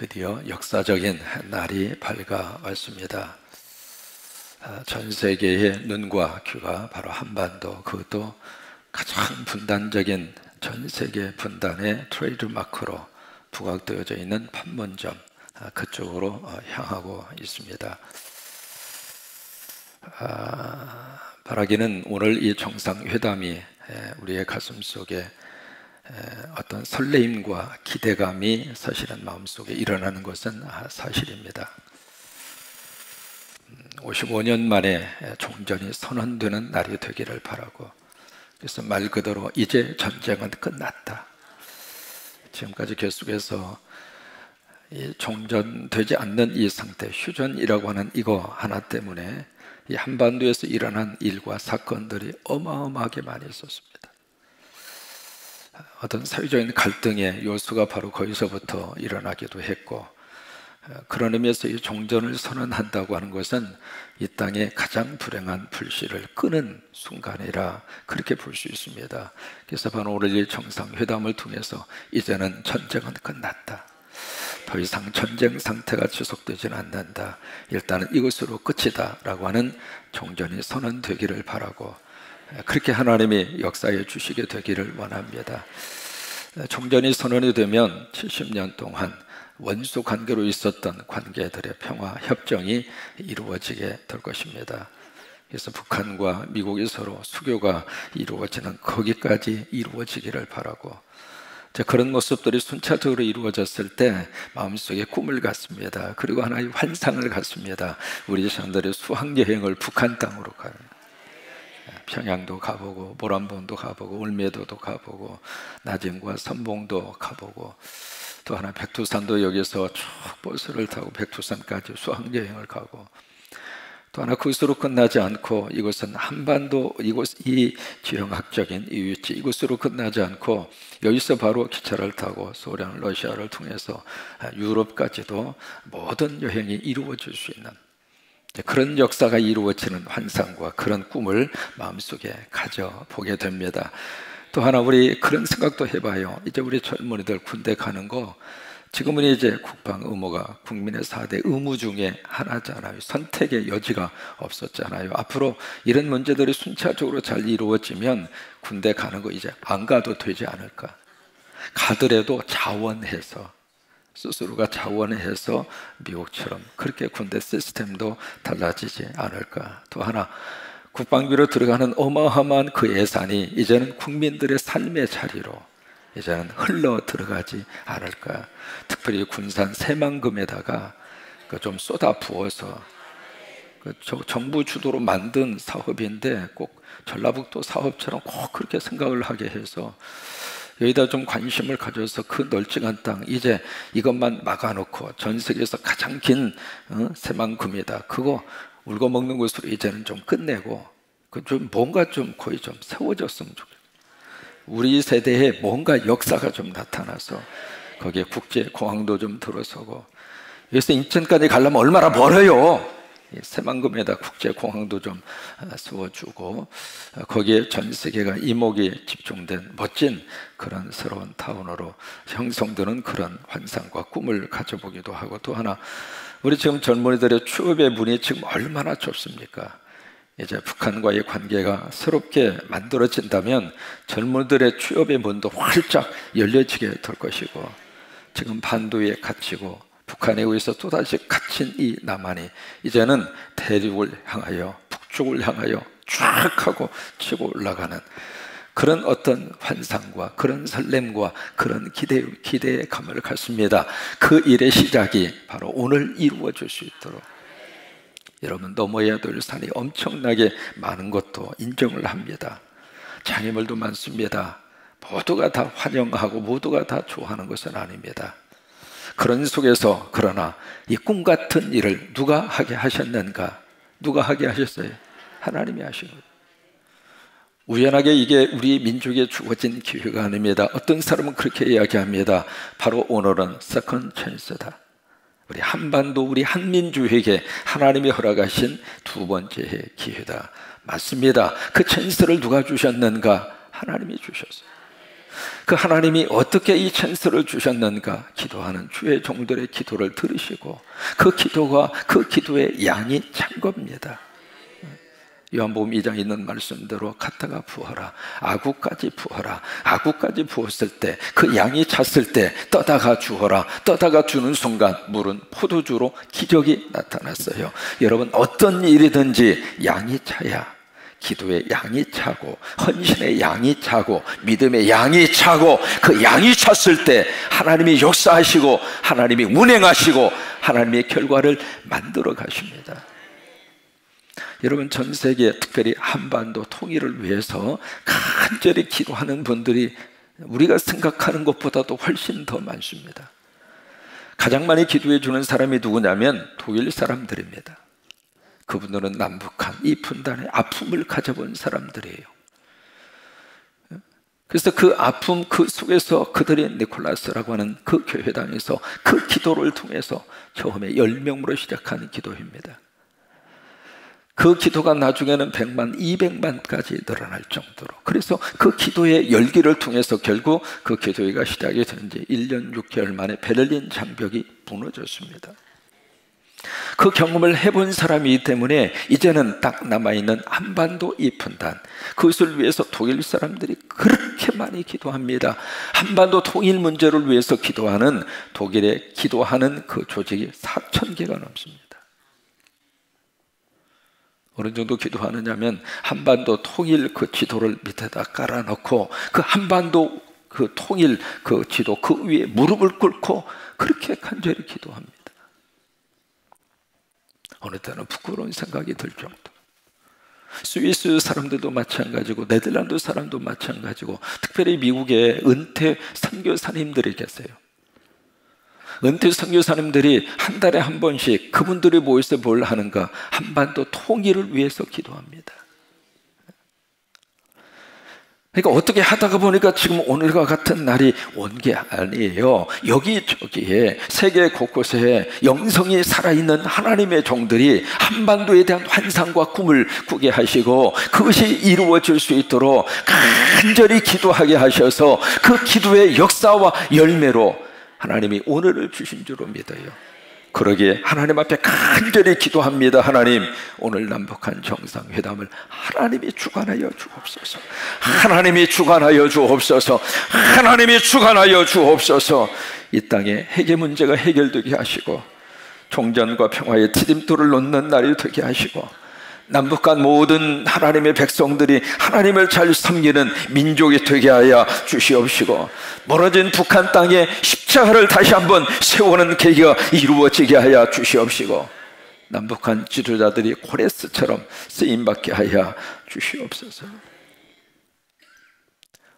드디어 역사적인 날이 밝아왔습니다. 전 세계의 눈과 귀가 바로 한반도, 그것도 가장 분단적인 전 세계 분단의 트레이드마크로 부각되어져 있는 판문점, 그쪽으로 향하고 있습니다. 바라기는 오늘 이 정상회담이 우리의 가슴 속에 어떤 설레임과 기대감이 사실은 마음속에 일어나는 것은 사실입니다. 55년 만에 종전이 선언되는 날이 되기를 바라고, 그래서 말 그대로 이제 전쟁은 끝났다. 지금까지 계속해서 이 종전되지 않는 이 상태, 휴전이라고 하는 이거 하나 때문에 이 한반도에서 일어난 일과 사건들이 어마어마하게 많이 있었습니다. 어떤 사회적인 갈등의 요소가 바로 거기서부터 일어나기도 했고, 그런 의미에서 이 종전을 선언한다고 하는 것은 이 땅의 가장 불행한 불씨를 끄는 순간이라 그렇게 볼 수 있습니다. 그래서 바로 오늘 이 정상회담을 통해서 이제는 전쟁은 끝났다, 더 이상 전쟁 상태가 지속되지는 않는다, 일단은 이것으로 끝이다 라고 하는 종전이 선언되기를 바라고, 그렇게 하나님이 역사해 주시게 되기를 원합니다. 종전이 선언이 되면 70년 동안 원수 관계로 있었던 관계들의 평화 협정이 이루어지게 될 것입니다. 그래서 북한과 미국이 서로 수교가 이루어지는 거기까지 이루어지기를 바라고, 그런 모습들이 순차적으로 이루어졌을 때 마음속에 꿈을 갖습니다. 그리고 하나의 환상을 갖습니다. 우리 자녀들의 수학여행을 북한 땅으로 가는, 평양도 가보고 모란봉도 가보고 울매도도 가보고 나진과 선봉도 가보고, 또 하나 백두산도 여기서 쭉 버스를 타고 백두산까지 수학여행을 가고, 또 하나 그것으로 끝나지 않고 이곳은 한반도, 이 지형학적인 이 위치, 이곳으로 끝나지 않고 여기서 바로 기차를 타고 소련, 러시아를 통해서 유럽까지도 모든 여행이 이루어질 수 있는 그런 역사가 이루어지는 환상과 그런 꿈을 마음속에 가져보게 됩니다. 또 하나 우리 그런 생각도 해봐요. 이제 우리 젊은이들 군대 가는 거, 지금은 이제 국방 의무가 국민의 4대 의무 중에 하나잖아요. 선택의 여지가 없었잖아요. 앞으로 이런 문제들이 순차적으로 잘 이루어지면 군대 가는 거 이제 안 가도 되지 않을까. 가더라도 자원해서, 스스로가 자원해서 미국처럼 그렇게 군대 시스템도 달라지지 않을까. 또 하나, 국방비로 들어가는 어마어마한 그 예산이 이제는 국민들의 삶의 자리로 이제는 흘러 들어가지 않을까. 특별히 군산 새만금에다가 좀 쏟아 부어서, 정부 주도로 만든 사업인데 꼭 전라북도 사업처럼 꼭 그렇게 생각을 하게 해서 여기다 좀 관심을 가져서 그 널찍한 땅, 이제 이것만 막아놓고 전 세계에서 가장 긴 새만금이다, 그거 울고 먹는 것으로 이제는 좀 끝내고, 좀 뭔가 좀 거의 좀 세워졌으면 좋겠어요. 우리 세대에 뭔가 역사가 좀 나타나서 거기에 국제공항도 좀 들어서고, 여기서 인천까지 가려면 얼마나 멀어요. 새만금에다 국제공항도 좀 세워주고, 거기에 전 세계가 이목이 집중된 멋진 그런 새로운 타운으로 형성되는 그런 환상과 꿈을 가져보기도 하고, 또 하나, 우리 지금 젊은이들의 취업의 문이 지금 얼마나 좁습니까? 이제 북한과의 관계가 새롭게 만들어진다면 젊은이들의 취업의 문도 활짝 열려지게 될 것이고, 지금 반도에 갇히고 북한에 의해서 또다시 갇힌 이 남한이 이제는 대륙을 향하여, 북쪽을 향하여 쫙 하고 치고 올라가는 그런 어떤 환상과 그런 설렘과 그런 기대의 감을 갖습니다. 그 일의 시작이 바로 오늘 이루어질 수 있도록 여러분, 넘어야 될 산이 엄청나게 많은 것도 인정을 합니다. 장애물도 많습니다. 모두가 다 환영하고 모두가 다 좋아하는 것은 아닙니다. 그런 속에서, 그러나 이 꿈 같은 일을 누가 하게 하셨는가? 누가 하게 하셨어요? 하나님이 하신 거예요. 우연하게 이게 우리 민족에 주어진 기회가 아닙니다. 어떤 사람은 그렇게 이야기합니다. 바로 오늘은 세컨드 찬스다. 우리 한반도, 우리 한민족에게 하나님이 허락하신 두 번째 기회다. 맞습니다. 그 찬스를 누가 주셨는가? 하나님이 주셨어요. 그 하나님이 어떻게 이 찬스를 주셨는가? 기도하는 주의 종들의 기도를 들으시고 그 기도가 그 기도의 양이 찬 겁니다. 요한복음 2장에 있는 말씀대로 갔다가 부어라, 아구까지 부어라. 아구까지 부었을 때 그 양이 찼을 때 떠다가 주어라. 떠다가 주는 순간 물은 포도주로 기적이 나타났어요. 여러분, 어떤 일이든지 양이 차야, 기도의 양이 차고 헌신의 양이 차고 믿음의 양이 차고, 그 양이 찼을 때 하나님이 역사하시고 하나님이 운행하시고 하나님의 결과를 만들어 가십니다. 여러분, 전 세계, 특별히 한반도 통일을 위해서 간절히 기도하는 분들이 우리가 생각하는 것보다도 훨씬 더 많습니다. 가장 많이 기도해 주는 사람이 누구냐면 독일 사람들입니다. 그분들은 남북한 이 분단의 아픔을 가져본 사람들이에요. 그래서 그 아픔 그 속에서 그들이 니콜라스라고 하는 그 교회당에서 그 기도를 통해서 처음에 10명으로 시작한 기도입니다. 그 기도가 나중에는 100만, 200만까지 늘어날 정도로, 그래서 그 기도의 열기를 통해서 결국 그 기도회가 시작이 된 지 1년 6개월 만에 베를린 장벽이 무너졌습니다. 그 경험을 해본 사람이기 때문에 이제는 딱 남아있는 한반도 이 분단, 그것을 위해서 독일 사람들이 그렇게 많이 기도합니다. 한반도 통일 문제를 위해서 기도하는, 독일에 기도하는 그 조직이 4,000개가 넘습니다. 어느 정도 기도하느냐면 한반도 통일 그 지도를 밑에다 깔아놓고 그 한반도 그 통일 그 지도 그 위에 무릎을 꿇고 그렇게 간절히 기도합니다. 어느 때는 부끄러운 생각이 들 정도. 스위스 사람들도 마찬가지고 네덜란드 사람도 마찬가지고, 특별히 미국에 은퇴 선교사님들이 계세요. 은퇴 선교사님들이 한 달에 한 번씩 그분들이 모여서 뭘 하는가? 한반도 통일을 위해서 기도합니다. 그러니까 어떻게 하다가 보니까 지금 오늘과 같은 날이 온 게 아니에요. 여기저기에 세계 곳곳에 영성이 살아있는 하나님의 종들이 한반도에 대한 환상과 꿈을 꾸게 하시고 그것이 이루어질 수 있도록 간절히 기도하게 하셔서 그 기도의 역사와 열매로 하나님이 오늘을 주신 줄로 믿어요. 그러기에 하나님 앞에 간절히 기도합니다. 하나님, 오늘 남북한 정상회담을 하나님이 주관하여 주옵소서. 하나님이 주관하여 주옵소서. 하나님이 주관하여 주옵소서. 이 땅에 핵의 문제가 해결되게 하시고 종전과 평화의 디딤돌을 놓는 날이 되게 하시고 남북한 모든 하나님의 백성들이 하나님을 잘 섬기는 민족이 되게 하여 주시옵시고, 멀어진 북한 땅에 십자가를 다시 한번 세우는 계기가 이루어지게 하여 주시옵시고, 남북한 지도자들이 고레스처럼 쓰임받게 하여 주시옵소서.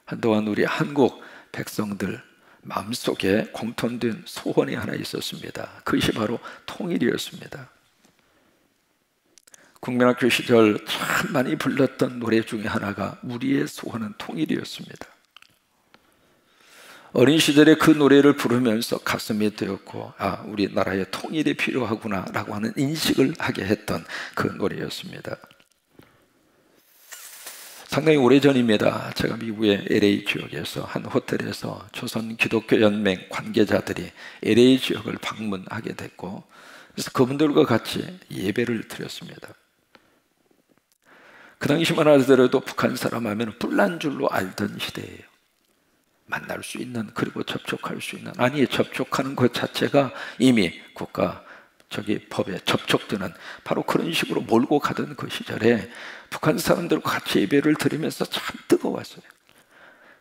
한동안 우리 한국 백성들 마음속에 공통된 소원이 하나 있었습니다. 그것이 바로 통일이었습니다. 국민학교 시절 참 많이 불렀던 노래 중에 하나가 우리의 소원은 통일이었습니다. 어린 시절에 그 노래를 부르면서 가슴이 되었고, 아, 우리나라에 통일이 필요하구나 라고 하는 인식을 하게 했던 그 노래였습니다. 상당히 오래전입니다. 제가 미국의 LA 지역에서 한 호텔에서 조선기독교연맹 관계자들이 LA 지역을 방문하게 됐고, 그래서 그분들과 같이 예배를 드렸습니다. 그 당시만 하더라도 북한 사람 하면 뿔난 줄로 알던 시대예요. 만날 수 있는, 그리고 접촉할 수 있는, 아니 접촉하는 것 자체가 이미 국가 법에 접촉되는 바로 그런 식으로 몰고 가던 그 시절에 북한 사람들과 같이 예배를 드리면서 참 뜨거웠어요.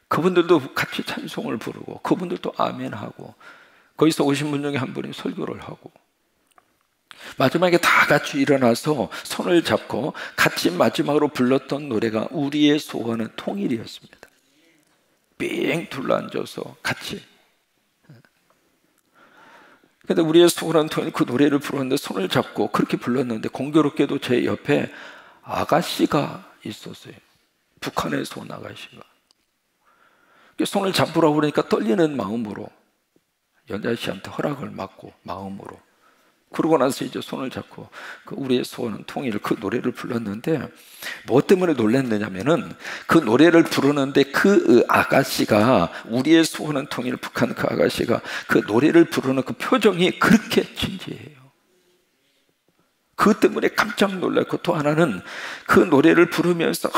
그분들도 같이 찬송을 부르고 그분들도 아멘하고, 거기서 오신 분 중에 한 분이 설교를 하고, 마지막에 다 같이 일어나서 손을 잡고 같이 마지막으로 불렀던 노래가 우리의 소원은 통일이었습니다. 삥 둘러앉아서 같이. 근데 우리의 소원은 통일, 그 노래를 부르는데 손을 잡고 그렇게 불렀는데 공교롭게도 제 옆에 아가씨가 있었어요. 북한에서 온 아가씨가. 손을 잡으라고 그러니까 떨리는 마음으로 연자 씨한테 허락을 받고 마음으로 그러고 나서 이제 손을 잡고 그 우리의 소원은 통일, 그 노래를 불렀는데, 뭐 때문에 놀랐느냐면은 그 노래를 부르는데 그 아가씨가, 우리의 소원은 통일 북한 그 아가씨가 그 노래를 부르는 그 표정이 그렇게 진지해요. 그것 때문에 깜짝 놀랐고, 또 하나는 그 노래를 부르면서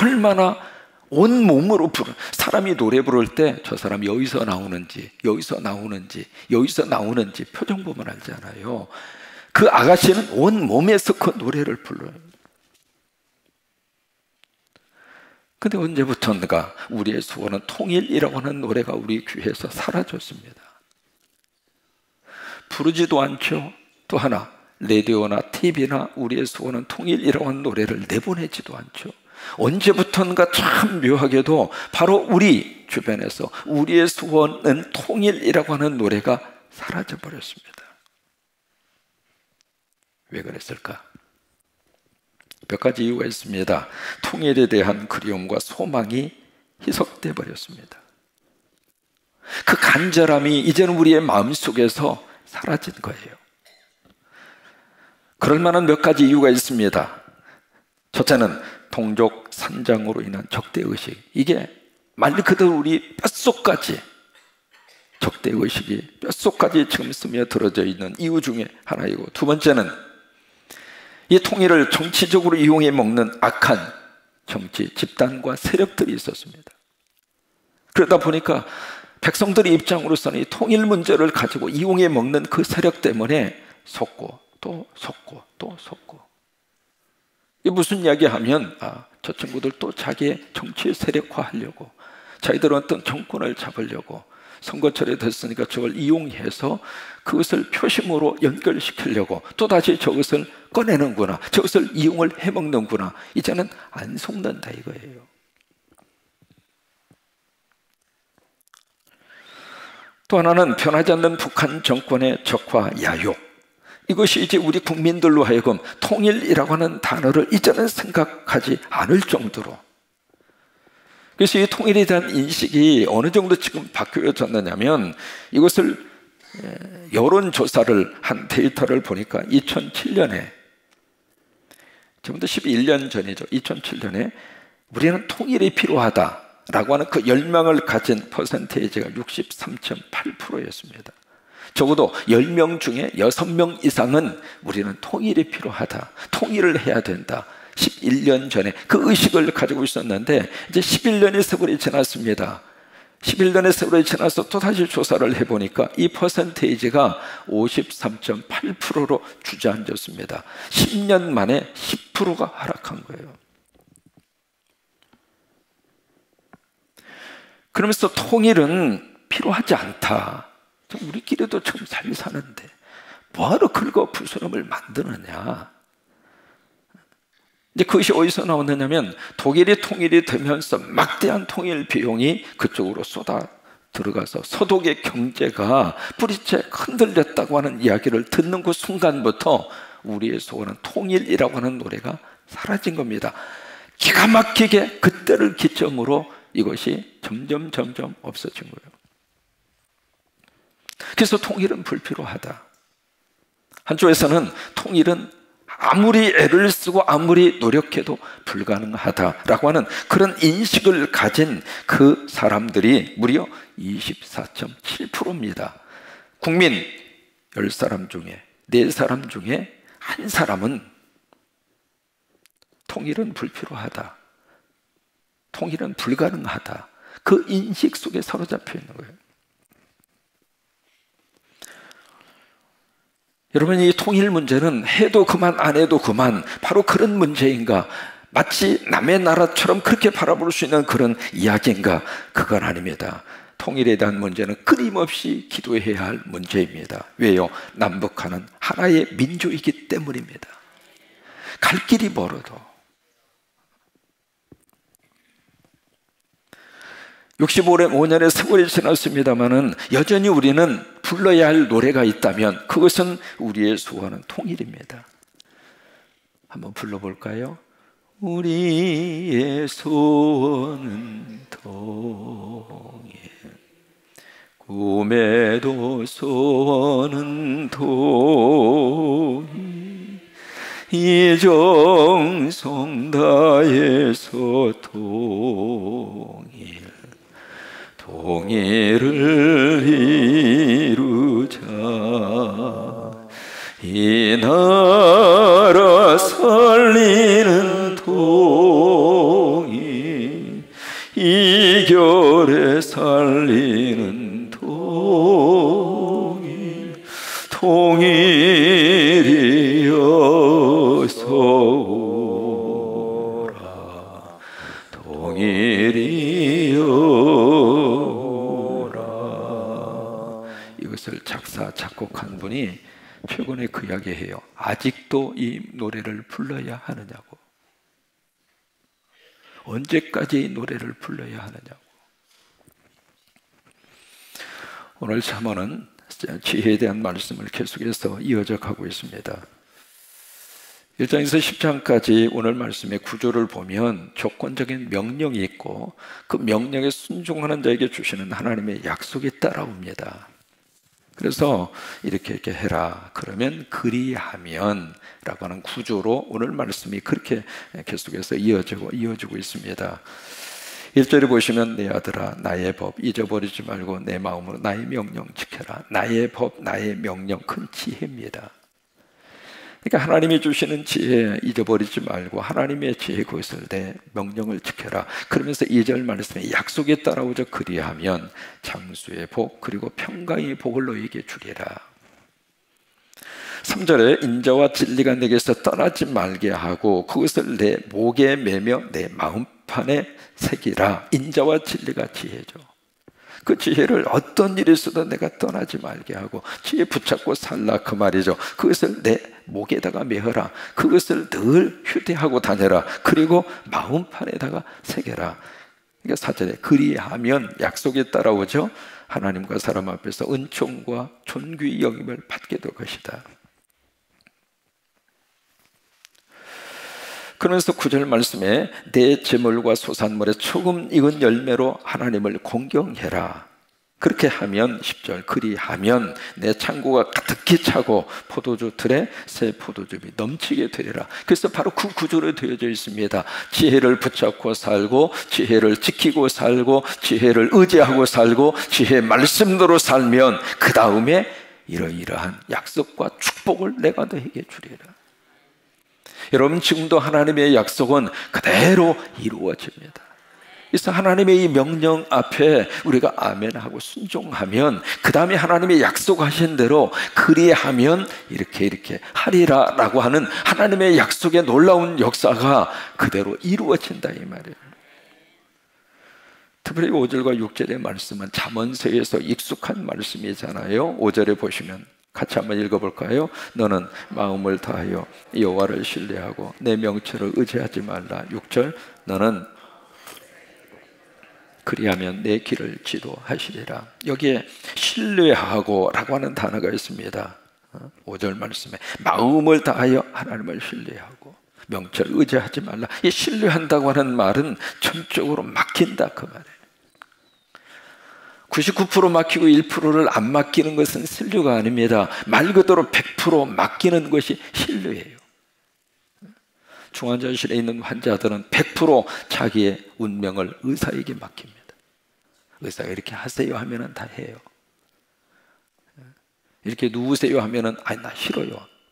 얼마나 온 몸으로 사람이 노래 부를 때 저 사람이 여기서 나오는지 여기서 나오는지 여기서 나오는지 표정 보면 알잖아요. 그 아가씨는 온 몸에서 그 노래를 불러요. 근데 언제부턴가 우리의 소원은 통일이라고 하는 노래가 우리 귀에서 사라졌습니다. 부르지도 않죠. 또 하나, 라디오나 TV나 우리의 소원은 통일이라고 하는 노래를 내보내지도 않죠. 언제부턴가 참 묘하게도 바로 우리 주변에서 우리의 소원은 통일이라고 하는 노래가 사라져 버렸습니다. 왜 그랬을까? 몇 가지 이유가 있습니다. 통일에 대한 그리움과 소망이 희석돼 버렸습니다. 그 간절함이 이제는 우리의 마음속에서 사라진 거예요. 그럴 만한 몇 가지 이유가 있습니다. 첫째는 동족 산장으로 인한 적대의식. 이게 말 그대로 우리 뼛속까지, 적대의식이 뼛속까지 지금 스며들어져 있는 이유 중에 하나이고, 두 번째는 이 통일을 정치적으로 이용해 먹는 악한 정치 집단과 세력들이 있었습니다. 그러다 보니까 백성들의 입장으로서는 이 통일 문제를 가지고 이용해 먹는 그 세력 때문에 속고 또 속고 또 속고, 이게 무슨 이야기 하면, 저 친구들 또 자기의 정치 세력화하려고, 자기들은 어떤 정권을 잡으려고 선거철이 됐으니까 저걸 이용해서 그것을 표심으로 연결시키려고 또다시 저것을 꺼내는구나, 저것을 이용을 해먹는구나, 이제는 안 속는다 이거예요. 또 하나는 변하지 않는 북한 정권의 적화 야욕. 이것이 이제 우리 국민들로 하여금 통일이라고 하는 단어를 이제는 생각하지 않을 정도로, 그래서 이 통일에 대한 인식이 어느 정도 지금 바뀌어졌느냐면, 이것을 여론조사를 한 데이터를 보니까 2007년에, 지금부터 11년 전이죠. 2007년에 우리는 통일이 필요하다라고 하는 그 열망을 가진 퍼센테이지가 63.8%였습니다. 적어도 10명 중에 6명 이상은 우리는 통일이 필요하다, 통일을 해야 된다, 11년 전에 그 의식을 가지고 있었는데, 이제 11년의 세월이 지났습니다. 11년의 세월이 지나서 또다시 조사를 해보니까 이 퍼센테이지가 53.8%로 주저앉았습니다. 10년 만에 10%가 하락한 거예요. 그러면서 통일은 필요하지 않다, 우리끼리도 참 잘 사는데 뭐하러 긁어 부스럼을 만드느냐. 이제 그것이 어디서 나오느냐면, 독일이 통일이 되면서 막대한 통일 비용이 그쪽으로 쏟아 들어가서 서독의 경제가 뿌리째 흔들렸다고 하는 이야기를 듣는 그 순간부터 우리의 소원은 통일이라고 하는 노래가 사라진 겁니다. 기가 막히게 그때를 기점으로 이것이 점점 없어진 거예요. 그래서 통일은 불필요하다. 한쪽에서는 통일은 아무리 애를 쓰고 아무리 노력해도 불가능하다라고 하는 그런 인식을 가진 그 사람들이 무려 24.7%입니다. 국민 10사람 중에 4사람 중에 1사람은 통일은 불필요하다, 통일은 불가능하다, 그 인식 속에 사로잡혀 있는 거예요. 여러분, 이 통일 문제는 해도 그만 안 해도 그만, 바로 그런 문제인가? 마치 남의 나라처럼 그렇게 바라볼 수 있는 그런 이야기인가? 그건 아닙니다. 통일에 대한 문제는 끊임없이 기도해야 할 문제입니다. 왜요? 남북한은 하나의 민족이기 때문입니다. 갈 길이 멀어도 65년의 세월이 지났습니다마는 여전히 우리는 불러야 할 노래가 있다면 그것은 우리의 소원은 통일입니다. 한번 불러볼까요? 우리의 소원은 통일, 꿈에도 소원은 동일, 이정성 다해서 동일, 동일을 이루자. 이 나라 살리는 동일, 이 결에 살리는 동일, 동일이어서 오라, 동일이어라. 이것을 작사 작곡한 분이 최근에 그 이야기해요. 아직도 이 노래를 불러야 하느냐고. 언제까지 이 노래를 불러야 하느냐고. 오늘 잠언은 지혜에 대한 말씀을 계속해서 이어져 가고 있습니다. 1장에서 10장까지 오늘 말씀의 구조를 보면 조건적인 명령이 있고 그 명령에 순종하는 자에게 주시는 하나님의 약속이 따라옵니다. 그래서 이렇게 해라, 그러면 그리하면 라고 하는 구조로 오늘 말씀이 그렇게 계속해서 이어지고 있습니다. 1절에 보시면 내 아들아 나의 법 잊어버리지 말고 내 마음으로 나의 명령 지켜라. 나의 법, 나의 명령, 큰 지혜입니다. 그러니까 하나님이 주시는 지혜 잊어버리지 말고 하나님의 지혜, 그것을 내 명령을 지켜라. 그러면서 2절 말씀에 약속에 따라오죠. 그리하면 장수의 복 그리고 평강의 복을 너에게 주리라. 3절에 인자와 진리가 내게서 떠나지 말게 하고 그것을 내 목에 매며 내 마음판에 새기라. 인자와 진리가 지혜죠. 그 지혜를 어떤 일이 있어도 내가 떠나지 말게 하고 지혜 붙잡고 살라, 그 말이죠. 그것을 내 목에다가 매어라. 그것을 늘 휴대하고 다녀라. 그리고 마음판에다가 새겨라. 그러니까 4절에 그리하면 약속에 따라오죠. 하나님과 사람 앞에서 은총과 존귀의 영임을 받게 될 것이다. 그러면서 9절 말씀에 내 재물과 소산물에 조금 익은 열매로 하나님을 공경해라. 그렇게 하면 10절 그리하면 내 창고가 가득히 차고 포도주 틀에 새 포도즙이 넘치게 되리라. 그래서 바로 그 구조로 되어져 있습니다. 지혜를 붙잡고 살고 지혜를 지키고 살고 지혜를 의지하고 살고 지혜의 말씀대로 살면 그 다음에 이러이러한 약속과 축복을 내가 너에게 주리라. 여러분, 지금도 하나님의 약속은 그대로 이루어집니다. 그래서 하나님의 이 명령 앞에 우리가 아멘하고 순종하면 그 다음에 하나님의 약속하신 대로 그리하면 이렇게 하리라 라고 하는 하나님의 약속의 놀라운 역사가 그대로 이루어진다, 이 말이에요. 특별히 5절과 6절의 말씀은 잠언서에서 익숙한 말씀이잖아요. 5절에 보시면 같이 한번 읽어볼까요? 너는 마음을 다하여 여호와를 신뢰하고 내 명철을 의지하지 말라. 6절 너는 그리하면 내 길을 지도하시리라. 여기에 신뢰하고 라고 하는 단어가 있습니다. 5절 말씀에 마음을 다하여 하나님을 신뢰하고 명철을 의지하지 말라. 이 신뢰한다고 하는 말은 전적으로 맡긴다, 그 말이에요. 99% 맡기고 1%를 안 맡기는 것은 신뢰가 아닙니다. 말 그대로 100% 맡기는 것이 신뢰예요. 중환자실에 있는 환자들은 100% 자기의 운명을 의사에게 맡깁니다. 의사가 이렇게 하세요 하면은 다 해요. 이렇게 누우세요 하면은 아니 나 싫어요.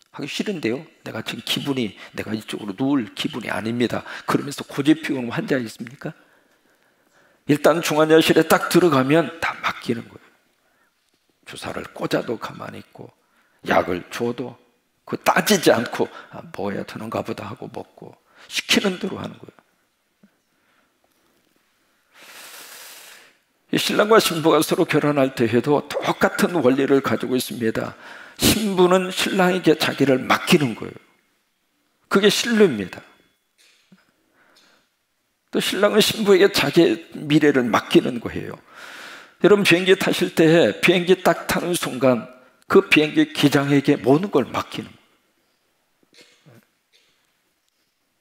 하기 싫은데요. 내가 지금 내가 이쪽으로 누울 기분이 아닙니다. 그러면서 고집 피우는 환자 있습니까? 일단 중환자실에 딱 들어가면 다 맡기는 거예요. 주사를 꽂아도 가만히 있고 약을 줘도 그 따지지 않고 먹어야 되는가 보다 하고 먹고 시키는 대로 하는 거예요. 이 신랑과 신부가 서로 결혼할 때 해도 똑같은 원리를 가지고 있습니다. 신부는 신랑에게 자기를 맡기는 거예요. 그게 신뢰입니다. 또 신랑은 신부에게 자기의 미래를 맡기는 거예요. 여러분, 비행기 타실 때 비행기 딱 타는 순간 그 비행기 기장에게 모든 걸 맡기는 거예요.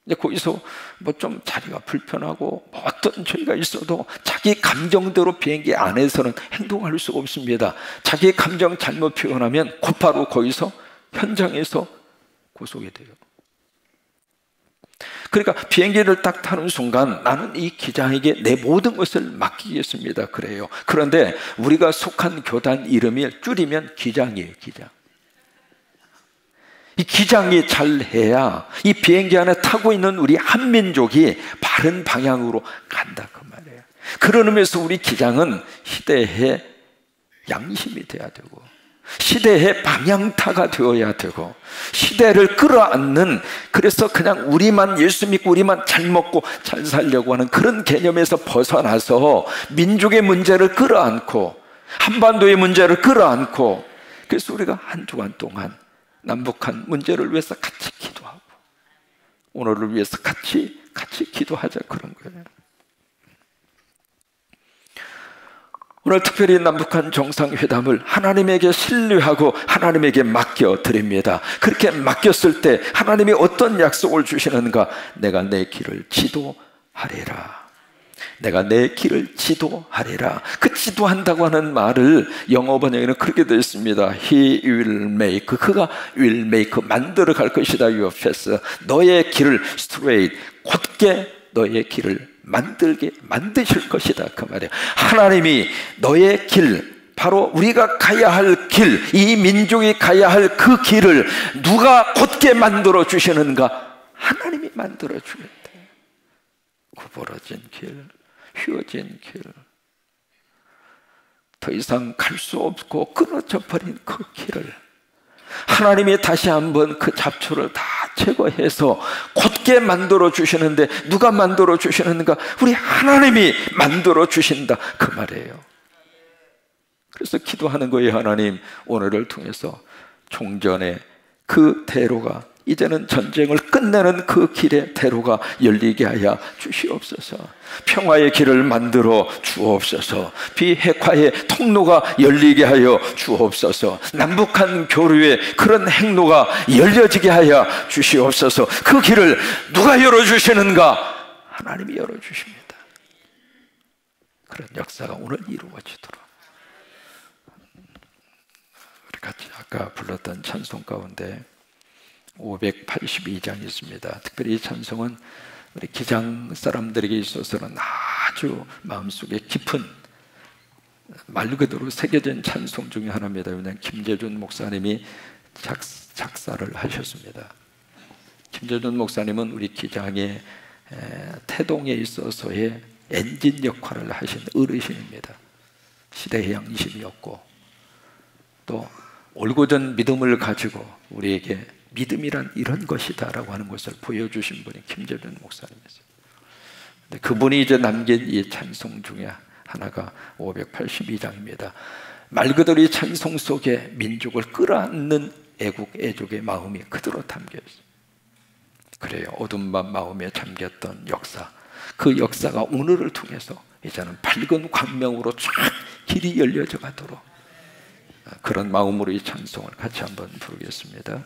이제 거기서 뭐 좀 자리가 불편하고 뭐 어떤 죄가 있어도 자기 감정대로 비행기 안에서는 행동할 수가 없습니다. 자기 감정 잘못 표현하면 곧바로 거기서 현장에서 구속이 돼요. 그러니까 비행기를 딱 타는 순간 나는 이 기장에게 내 모든 것을 맡기겠습니다. 그래요. 그런데 우리가 속한 교단 이름이 줄이면 기장이에요. 기장. 이 기장이 잘해야 이 비행기 안에 타고 있는 우리 한민족이 바른 방향으로 간다 그 말이에요. 그런 의미에서 우리 기장은 시대의 양심이 돼야 되고 시대의 방향타가 되어야 되고 시대를 끌어안는, 그래서 그냥 우리만 예수 믿고 우리만 잘 먹고 잘 살려고 하는 그런 개념에서 벗어나서 민족의 문제를 끌어안고 한반도의 문제를 끌어안고, 그래서 우리가 한 주간 동안 남북한 문제를 위해서 같이 기도하고 오늘을 위해서 같이 기도하자 그런 거예요. 오늘 특별히 남북한 정상회담을 하나님에게 신뢰하고 하나님에게 맡겨드립니다. 그렇게 맡겼을 때 하나님이 어떤 약속을 주시는가? 내가 내 길을 지도하리라. 내가 내 길을 지도하리라. 그 지도한다고 하는 말을 영어 번역에는 그렇게 되어 있습니다. He will make, 그가 will make, 만들어 갈 것이다. Your path, 너의 길을 straight, 곧게 너의 길을 만드실 것이다 그 말이에요. 하나님이 너의 길, 바로 우리가 가야 할 길, 이 민족이 가야 할 그 길을 누가 곧게 만들어 주시는가? 하나님이 만들어 주겠다. 구부러진 길, 휘어진 길, 더 이상 갈 수 없고 끊어져 버린 그 길을 하나님이 다시 한번 그 잡초를 다 제거해서 곧게 만들어 주시는데, 누가 만들어 주시는가? 우리 하나님이 만들어 주신다 그 말이에요. 그래서 기도하는 거예요. 하나님, 오늘을 통해서 종전의 그 대로가, 이제는 전쟁을 끝내는 그 길의 대로가 열리게 하여 주시옵소서. 평화의 길을 만들어 주옵소서. 비핵화의 통로가 열리게 하여 주옵소서. 남북한 교류의 그런 행로가 열려지게 하여 주시옵소서. 그 길을 누가 열어주시는가? 하나님이 열어주십니다. 그런 역사가 오늘 이루어지도록 우리 같이 아까 불렀던 찬송 가운데 582장이 있습니다. 특별히 이 찬송은 우리 기장 사람들에게 있어서는 아주 마음속에 깊은, 말 그대로 새겨진 찬송 중에 하나입니다. 왜냐하면 김재준 목사님이 작사를 하셨습니다. 김재준 목사님은 우리 기장의 태동에 있어서의 엔진 역할을 하신 어르신입니다. 시대의 양심이었고 또 올곧은 믿음을 가지고 우리에게 믿음이란 이런 것이다 라고 하는 것을 보여주신 분이 김재준 목사님이었어요. 그분이 이제 남긴 이 찬송 중에 하나가 582장입니다. 말 그대로 이 찬송 속에 민족을 끌어안는 애국 애족의 마음이 그대로 담겨 있어요. 그래요. 어둠 밤 마음에 잠겼던 역사, 그 역사가 오늘을 통해서 이제는 밝은 광명으로 쫙 길이 열려져 가도록, 그런 마음으로 이 찬송을 같이 한번 부르겠습니다.